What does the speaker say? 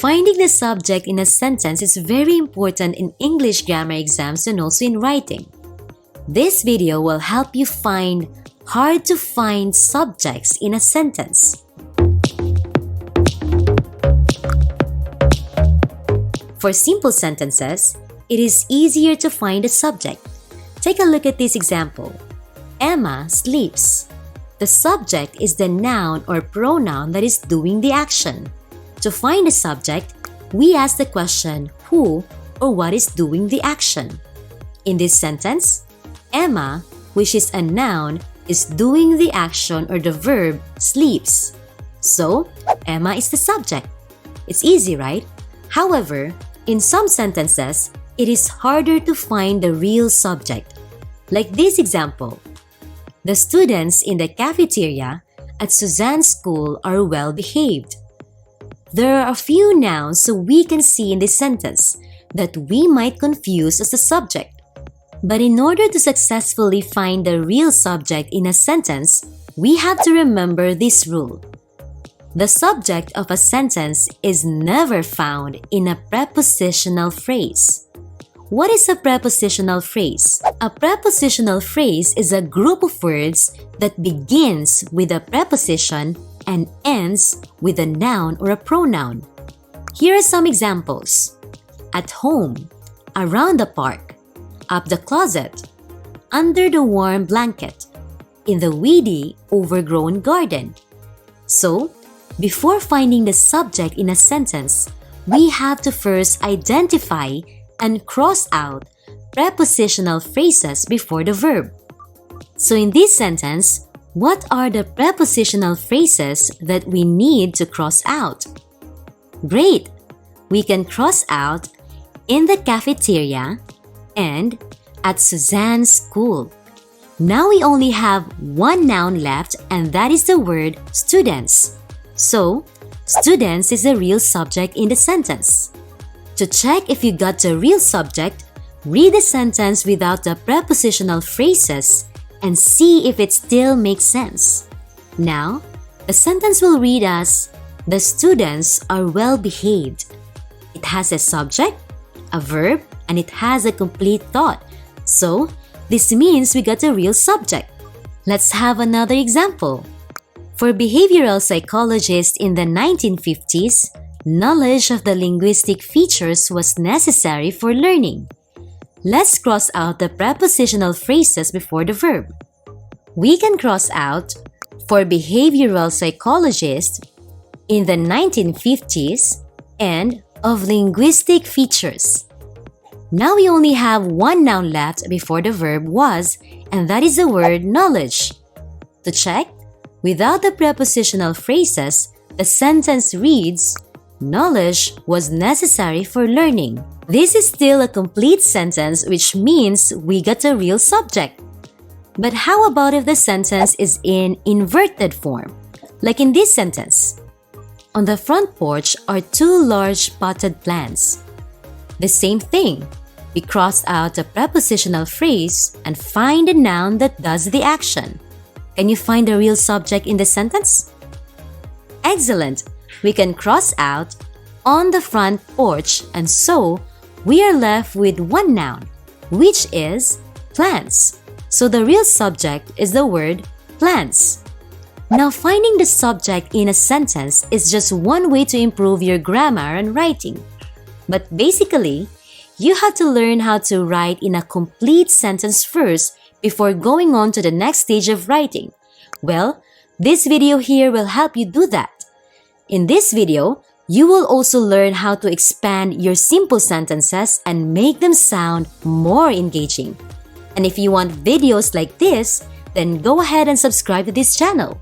Finding the subject in a sentence is very important in English grammar exams and also in writing. This video will help you find hard-to-find subjects in a sentence. For simple sentences, it is easier to find a subject. Take a look at this example. Emma sleeps. The subject is the noun or pronoun that is doing the action. To find the subject, we ask the question who or what is doing the action. In this sentence, Emma, which is a noun, is doing the action or the verb sleeps. So, Emma is the subject. It's easy, right? However, in some sentences, it is harder to find the real subject. Like this example. The students in the cafeteria at Suzanne's school are well behaved. There are a few nouns so we can see in this sentence that we might confuse as the subject. But in order to successfully find the real subject in a sentence, we have to remember this rule. The subject of a sentence is never found in a prepositional phrase. What is a prepositional phrase? A prepositional phrase is a group of words that begins with a preposition and ends with a noun or a pronoun. Here are some examples. At home, around the park, up the closet, under the warm blanket, in the weedy, overgrown garden. So, before finding the subject in a sentence, we have to first identify and cross out prepositional phrases before the verb. So in this sentence, what are the prepositional phrases that we need to cross out? Great! We can cross out in the cafeteria and at Suzanne's school. Now we only have one noun left, and that is the word students. So, students is the real subject in the sentence. To check if you got the real subject, read the sentence without the prepositional phrases and see if it still makes sense. Now, the sentence will read as, the students are well behaved. It has a subject, a verb, and it has a complete thought. So, this means we got a real subject. Let's have another example. For behavioral psychologists in the 1950s, knowledge of the linguistic features was necessary for learning. Let's cross out the prepositional phrases before the verb. We can cross out for behavioral psychologists in the 1950s and of linguistic features. Now we only have one noun left before the verb was, and that is the word knowledge. To check, without the prepositional phrases, the sentence reads, knowledge was necessary for learning. This is still a complete sentence, which means we got a real subject. But how about if the sentence is in inverted form? Like in this sentence. On the front porch are two large potted plants. The same thing. We cross out a prepositional phrase and find a noun that does the action. Can you find the real subject in the sentence? Excellent! We can cross out on the front porch, and so we are left with one noun, which is plants. So the real subject is the word plants. Now, finding the subject in a sentence is just one way to improve your grammar and writing. But basically, you have to learn how to write in a complete sentence first before going on to the next stage of writing. Well, this video here will help you do that. In this video, you will also learn how to expand your simple sentences and make them sound more engaging. And if you want videos like this, then go ahead and subscribe to this channel.